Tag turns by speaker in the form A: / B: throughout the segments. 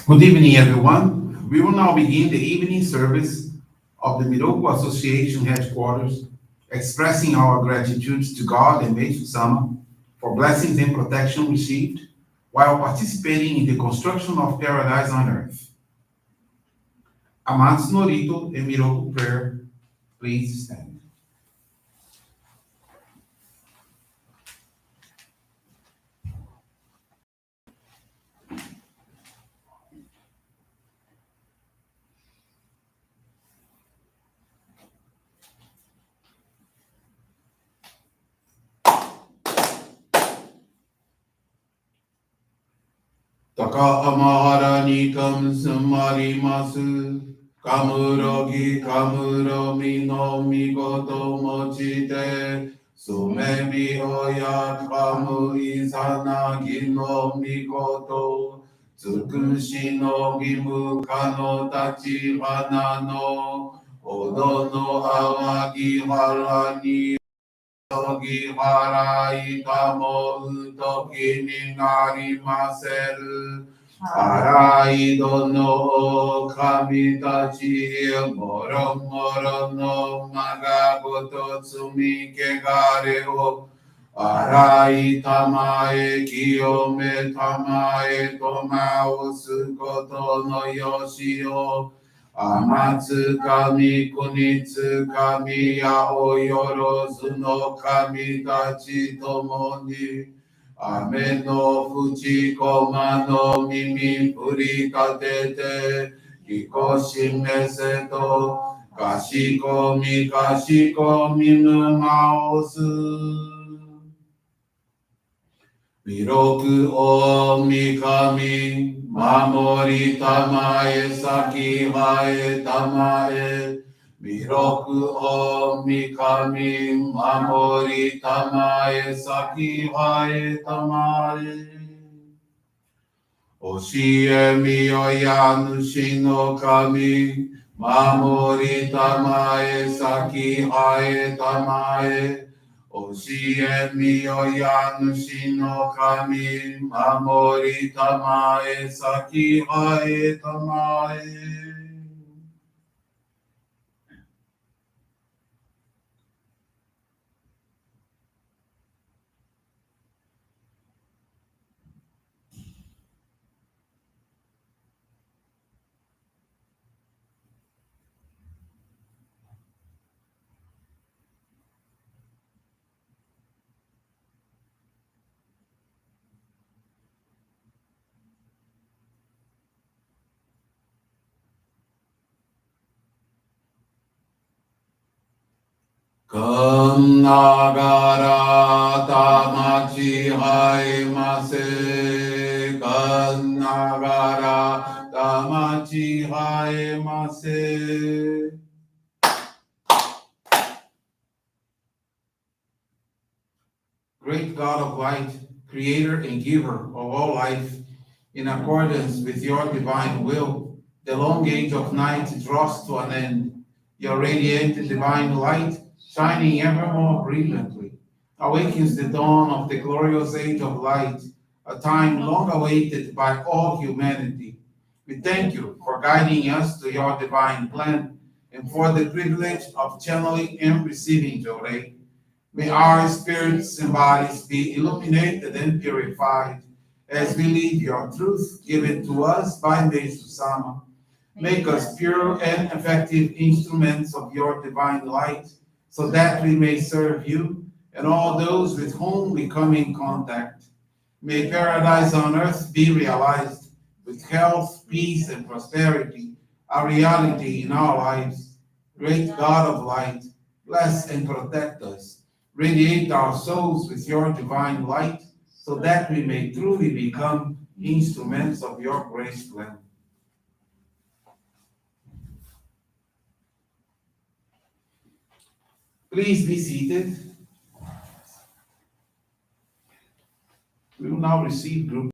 A: Good evening, everyone. We will now begin the evening service of the Miroku Association headquarters, expressing our gratitude to God and Meishu-sama for blessings and protection received while participating in the construction of paradise on earth. Amatsu-Norito and Miroku Prayer, please stand. Taka amahara ni kam samarimasu. Kamurogi kamuromi no migoto mochite. Sumemi oyat kamu izanagi no migoto. Tsukushi no gimu kano tachi hana no. Odo no awagi harani. Togi harai kamo utoki ni narimaseru. Arai dono kami tachi moro moro no magagoto tsumi kegare o. Arai tamae kiyome tamae tomao sukoto no yoshi o. Amatsu kami kunitsu kami yao yorozu no kami tachi tomoni. Ame no fuchi koma no mimi puri katete. Kikoshi meseto. Kashiko mi no maosu. Miroku o mikami, mamori tamae saki hae tamae. Miroku o mikami, mamori tamae saki hae tamae. Oshie miyoya nushi no kami, mamori tamae saki hae tamae. Oshie miyoya nushi no kami, mamori tamae saki hae tamae. Kam nagara tamachi haemase. Kam nagara tamachi haemase. Great God of light, creator and giver of all life, in accordance with your divine will, the long age of night draws to an end. Your radiant divine light, shining ever more brilliantly, awakens the dawn of the glorious age of light, a time long awaited by all humanity. We thank you for guiding us to your divine plan and for the privilege of channeling and receiving Johrei. May our spirits and bodies be illuminated and purified as we live your truth given to us by Meishu-sama. Make us pure and effective instruments of your divine light, so that we may serve you and all those with whom we come in contact. May paradise on earth be realized, with health, peace, and prosperity, a reality in our lives. Great God of light, bless and protect us. Radiate our souls with your divine light, so that we may truly become instruments of your grace plan. Please be seated. We will now receive group.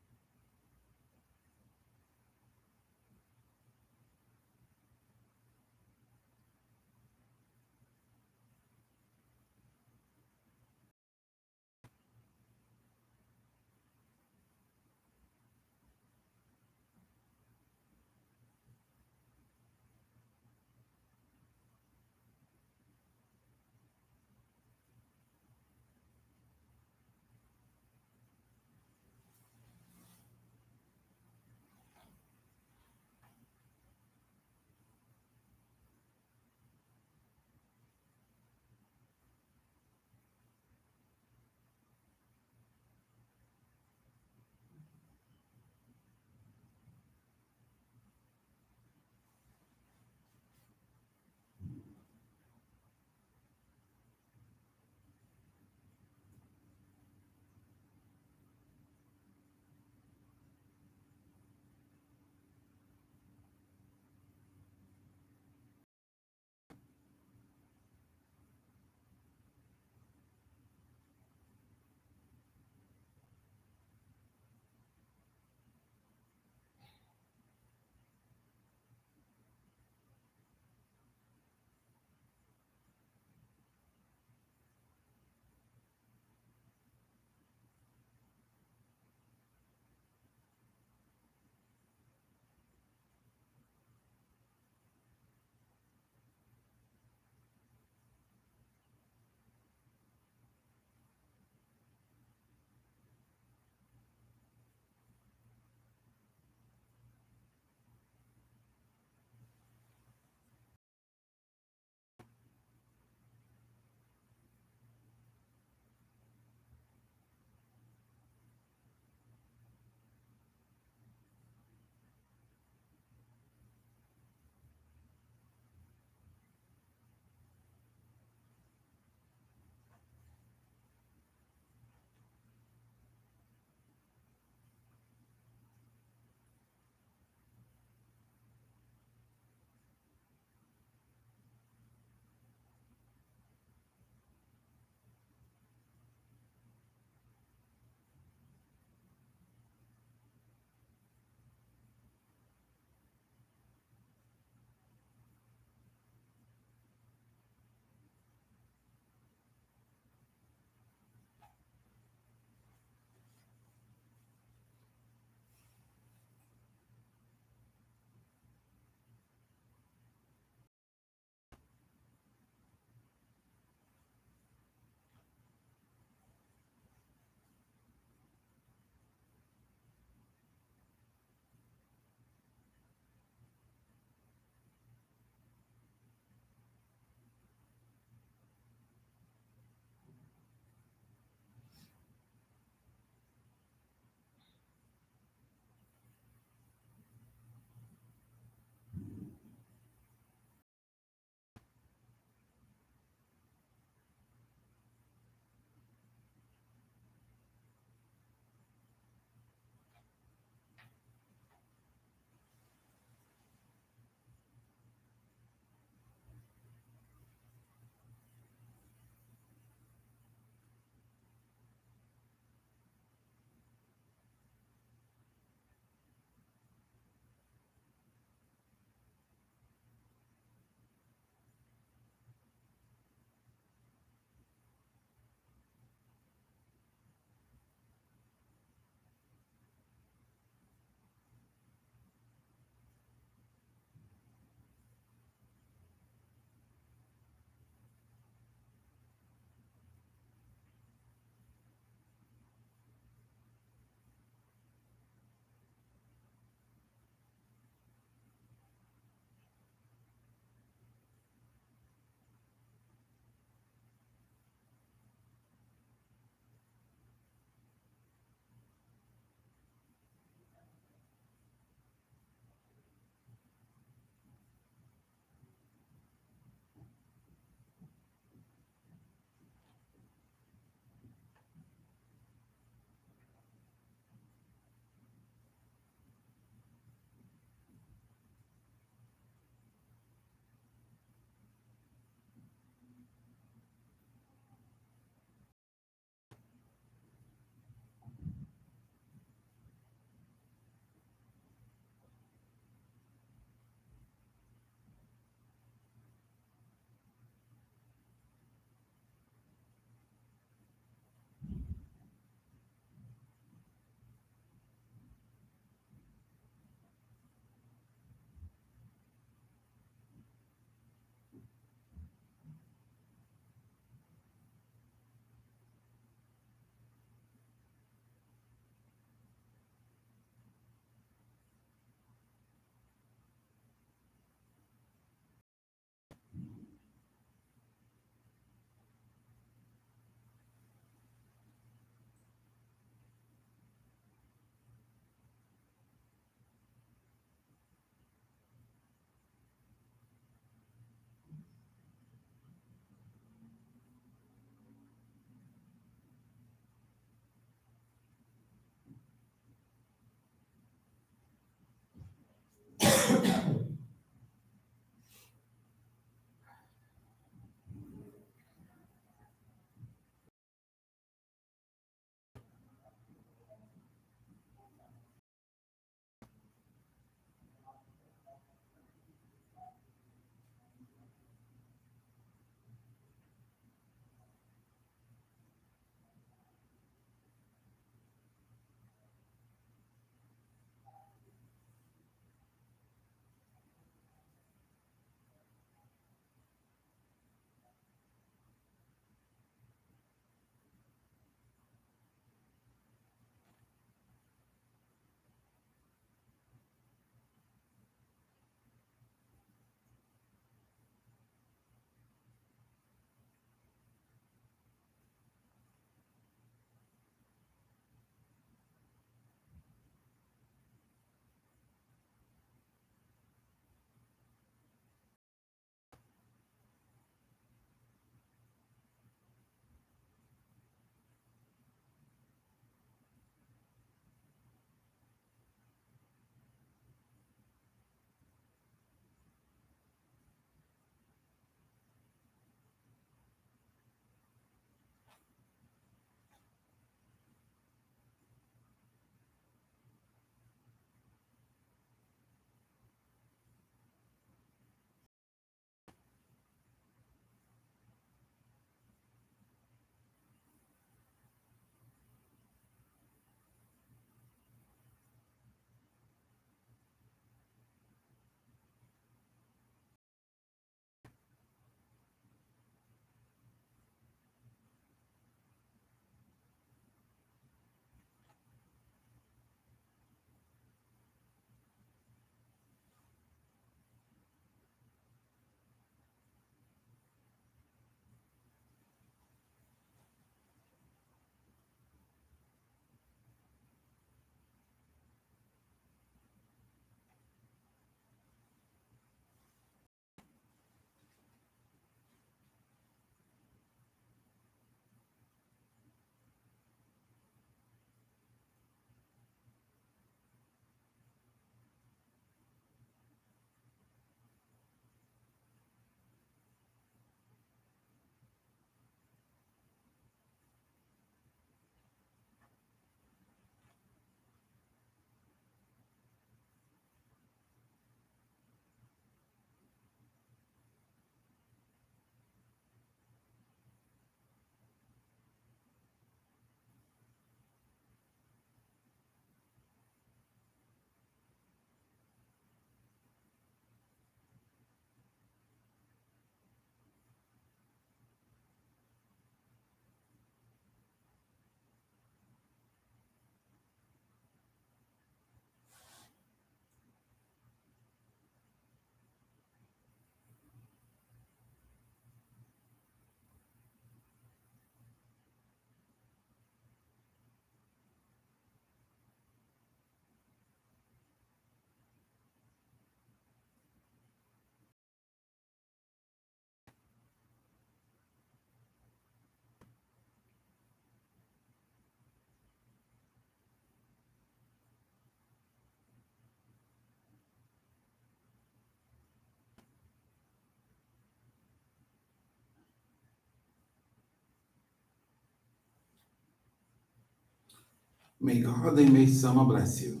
A: May God and Meishu-sama bless you.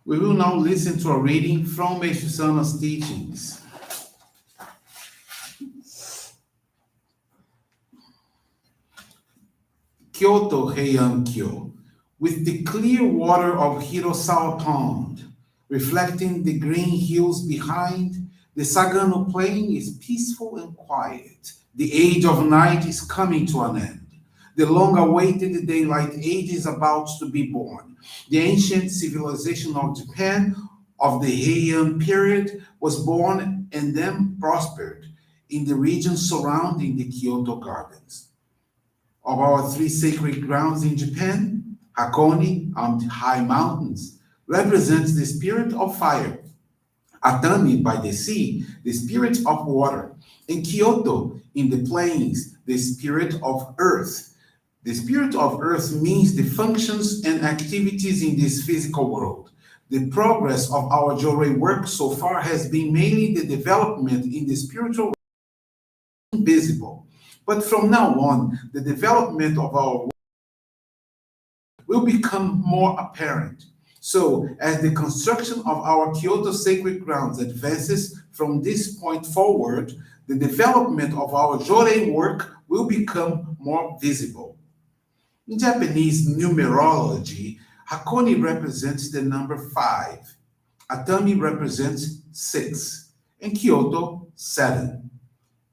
A: We will now listen to a reading from Meishu-sama's teachings. Kyoto Heian-kyo, with the clear water of Hirosawa Pond, reflecting the green hills behind, the Sagano Plain is peaceful and quiet. The age of night is coming to an end. The long-awaited daylight age is about to be born. The ancient civilization of Japan of the Heian period was born and then prospered in the region surrounding the Kyoto Gardens. Of our three sacred grounds in Japan, Hakone and high mountains represents the spirit of fire. Atami by the sea, the spirit of water. And Kyoto in the plains, the spirit of earth. The spirit of earth means the functions and activities in this physical world. The progress of our Johrei work so far has been mainly the development in the spiritual invisible. But from now on, the development of our work will become more apparent. So, as the construction of our Kyoto sacred grounds advances from this point forward, the development of our Johrei work will become more visible. In Japanese numerology, Hakone represents the number 5, Atami represents 6, and Kyoto 7.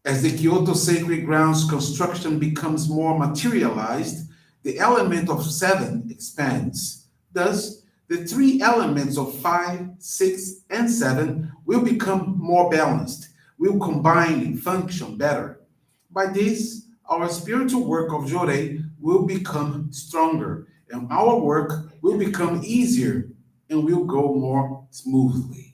A: As the Kyoto sacred grounds construction becomes more materialized, the element of 7 expands. Thus, the three elements of 5, 6, and 7 will become more balanced, will combine and function better. By this, our spiritual work of Johrei will become stronger, and our work will become easier and will go more smoothly.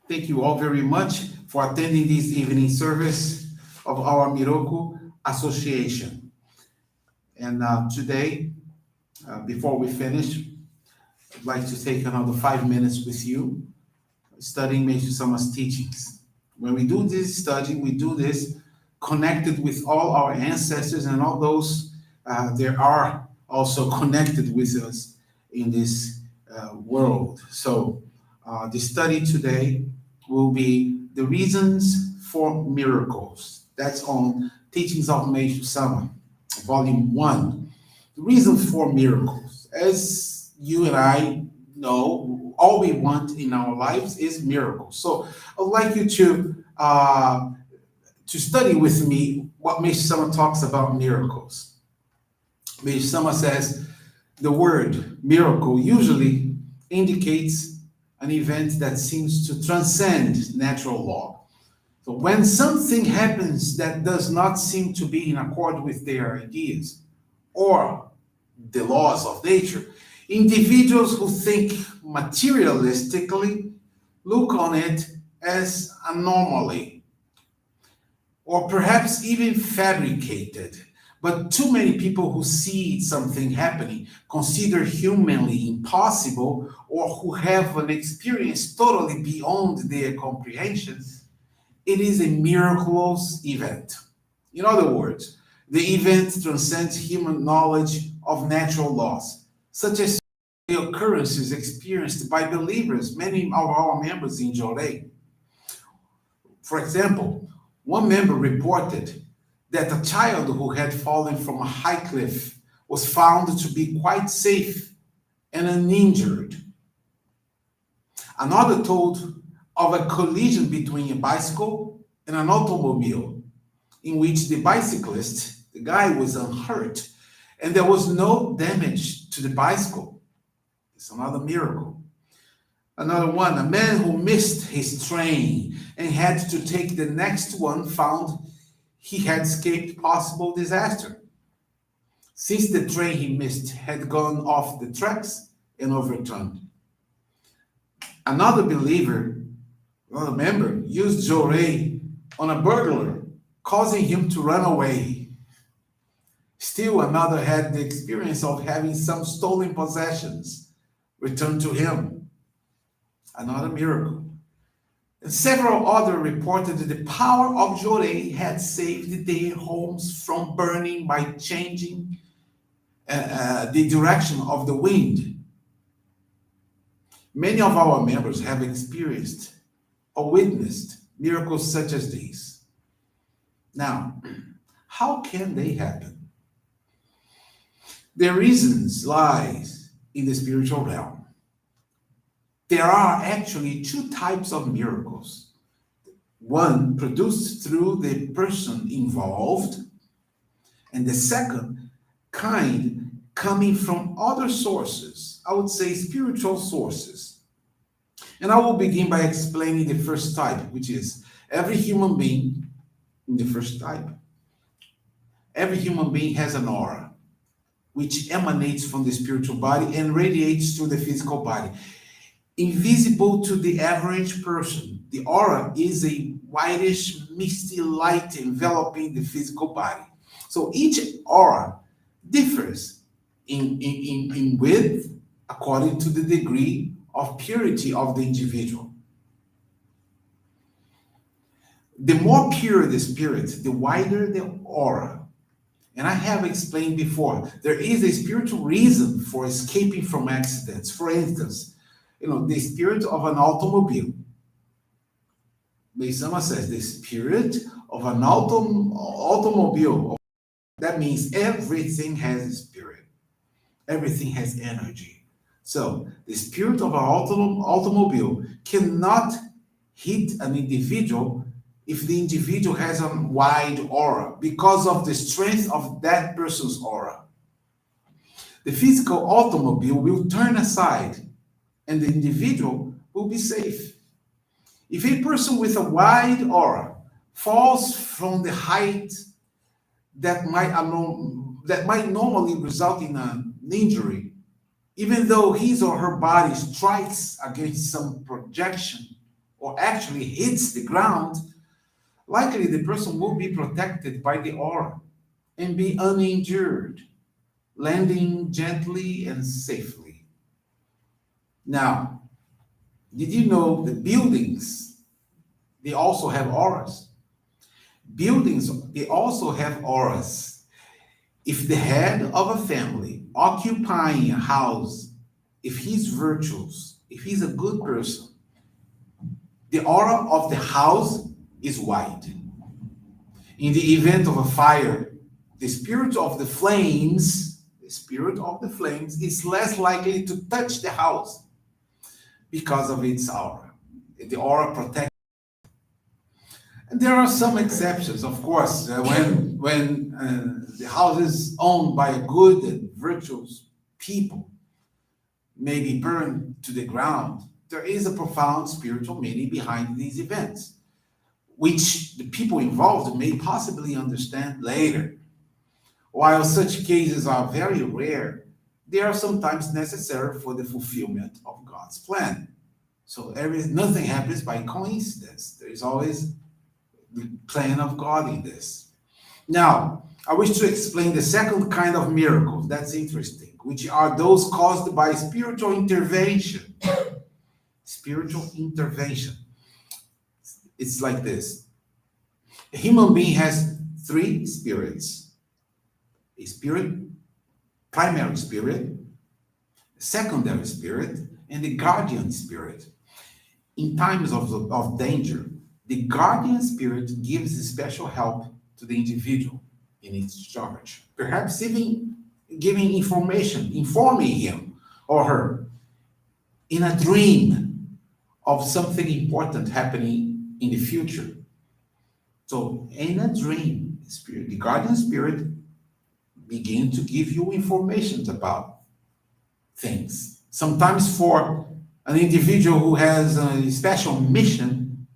A: Thank you all very much for attending this evening service of our Miroku Association. And today, before we finish, I'd like to take another 5 minutes with you studying Meishu-sama's teachings. When we do this study, we do this connected with all our ancestors and all those that are also connected with us in this world. So the study today will be the reasons for miracles. That's on Teachings of Meishu-sama, Volume 1. The reason for miracles. As you and I know, all we want in our lives is miracles. So I'd like you to study with me what Meishu-sama talks about miracles. Meishu-sama says the word miracle usually indicates an event that seems to transcend natural law. So when something happens that does not seem to be in accord with their ideas or the laws of nature, individuals who think materialistically look on it as anomaly or perhaps even fabricated. But too many people who see something happening, consider humanly impossible, or who have an experience totally beyond their comprehension, it is a miraculous event. In other words, the event transcends human knowledge of natural laws, such as the occurrences experienced by believers, many of our members in Johrei. For example, one member reported that a child who had fallen from a high cliff was found to be quite safe and uninjured. Another told of a collision between a bicycle and an automobile, in which the bicyclist, the guy, was unhurt, and there was no damage to the bicycle. It's another miracle. Another one, a man who missed his train and had to take the next one found he had escaped possible disaster. Since the train he missed had gone off the tracks and overturned. Another believer, another member, used Johrei on a burglar, causing him to run away. Still, another had the experience of having some stolen possessions returned to him. Another miracle. And several others reported that the power of Johrei had saved their homes from burning by changing the direction of the wind. Many of our members have experienced or witnessed miracles such as these. Now, how can they happen? The reasons lies in the spiritual realm. There are actually two types of miracles. One produced through the person involved, and the second kind coming from other sources, I would say spiritual sources. And I will begin by explaining the first type, which is every human being in the first type. Every human being has an aura, which emanates from the spiritual body and radiates through the physical body. Invisible to the average person, the aura is a whitish, misty light enveloping the physical body. So each aura differs in width according to the degree of purity of the individual. The more pure the spirit, the wider the aura. And I have explained before, there is a spiritual reason for escaping from accidents. For instance, the spirit of an automobile. Meishu-sama says the spirit of an automobile. That means everything has a spirit. Everything has energy. So the spirit of an automobile cannot hit an individual if the individual has a wide aura because of the strength of that person's aura. The physical automobile will turn aside and the individual will be safe. If a person with a wide aura falls from the height that might normally result in an injury, even though his or her body strikes against some projection or actually hits the ground, likely the person will be protected by the aura and be uninjured, landing gently and safely. Now, did you know that buildings, they also have auras? Buildings, they also have auras. If the head of a family occupying a house, if he's virtuous, if he's a good person, the aura of the house is white. In the event of a fire, the spirit of the flames is less likely to touch the house because of its aura. The aura protects. And there are some exceptions, of course, when the house is owned by good and virtuous people, may be burned to the ground. There is a profound spiritual meaning behind these events, which the people involved may possibly understand later. While such cases are very rare, they are sometimes necessary for the fulfillment of God's plan. So nothing happens by coincidence. There is always the plan of God in this. Now, I wish to explain the second kind of miracles. That's interesting, which are those caused by spiritual intervention. Spiritual intervention. It's like this. A human being has three spirits. A spirit, primary spirit, secondary spirit, and the guardian spirit. In times of danger, the guardian spirit gives special help to the individual in its charge, perhaps even giving information, informing him or her in a dream of something important happening in the future. So in a dream, the guardian spirit begin to give you information about things. Sometimes for an individual who has a special mission,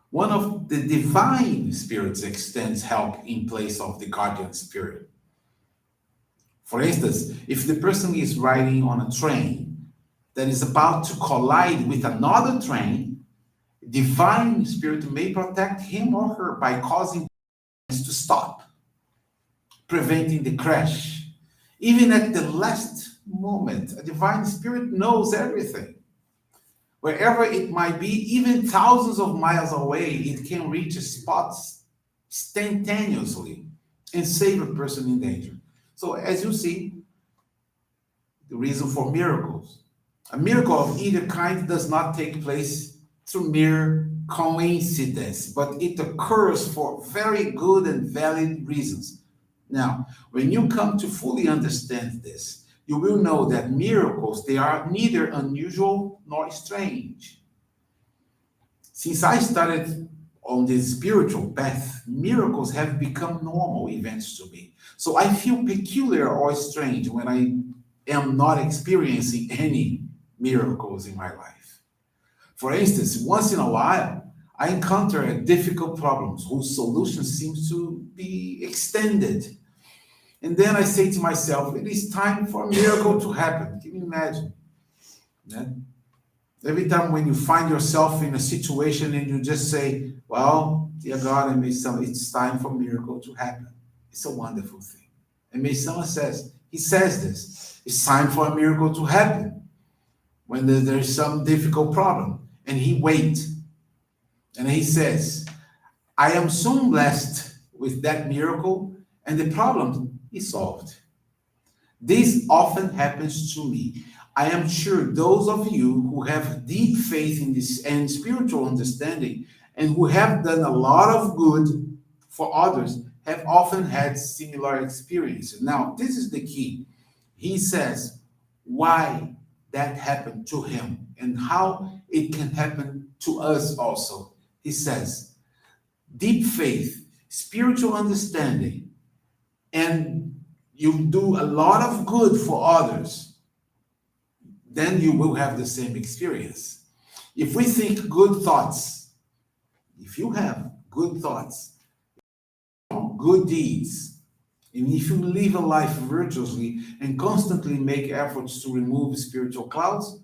A: one of the divine spirits extends help in place of the guardian spirit. For instance, if the person is riding on a train that is about to collide with another train, divine spirit may protect him or her by causing to stop, preventing the crash. Even at the last moment, a divine spirit knows everything. Wherever it might be, even thousands of miles away, it can reach a spot instantaneously and save a person in danger. So, as you see, the reason for miracles. A miracle of either kind does not take place through mere coincidence, but it occurs for very good and valid reasons. Now, when you come to fully understand this, you will know that miracles, they are neither unusual nor strange. Since I started on this spiritual path, miracles have become normal events to me. So I feel peculiar or strange when I am not experiencing any miracles in my life. For instance, once in a while, I encounter difficult problems whose solution seems to be extended. And then I say to myself, it is time for a miracle to happen. Can you imagine? Yeah? Every time when you find yourself in a situation and you just say, well, dear God, and Meishu-sama, it's time for a miracle to happen. It's a wonderful thing. And Meishu-sama says, he says this, it's time for a miracle to happen when there's some difficult problem. And he waits. And he says, I am soon blessed with that miracle and the problem is solved. This often happens to me. I am sure those of you who have deep faith in this and spiritual understanding and who have done a lot of good for others have often had similar experiences. Now, this is the key. He says why that happened to him and how it can happen to us also. He says, deep faith, spiritual understanding, and you do a lot of good for others, then you will have the same experience. If we think good thoughts, if you have good thoughts, good deeds, and if you live a life virtuously and constantly make efforts to remove spiritual clouds,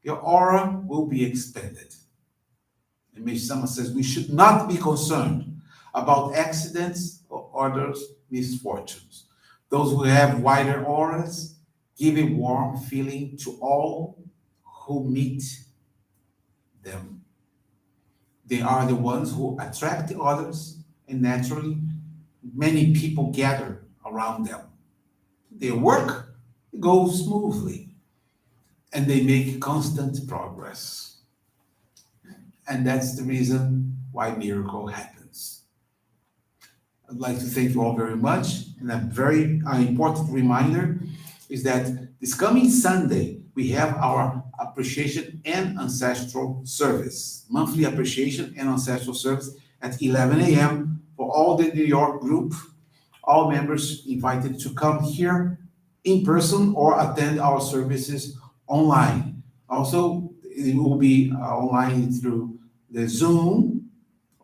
A: your aura will be expanded. And Meishu-sama says we should not be concerned about accidents or others' misfortunes. Those who have wider auras give a warm feeling to all who meet them. They are the ones who attract the others, and naturally, many people gather around them. Their work goes smoothly, and they make constant progress. And that's the reason why miracle happens. I'd like to thank you all very much. And a very important reminder is that this coming Sunday, we have our appreciation and ancestral service, monthly appreciation and ancestral service at 11 a.m. for all the New York group. All members invited to come here in person or attend our services online. Also, it will be online through the Zoom,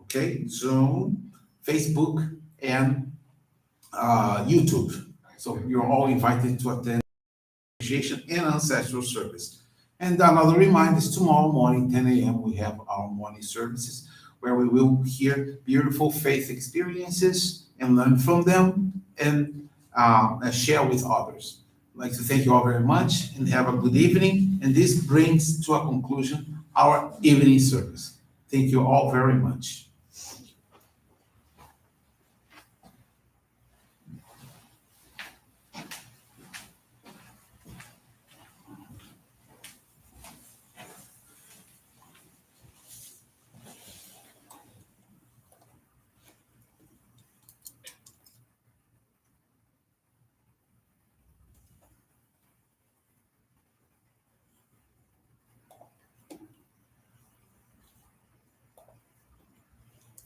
A: okay, Zoom, Facebook, and YouTube. So you're all invited to attend appreciation and ancestral service. And another reminder is tomorrow morning, 10 a.m., we have our morning services where we will hear beautiful faith experiences and learn from them and share with others. I'd like to thank you all very much and have a good evening. And this brings to a conclusion our evening service. Thank you all very much.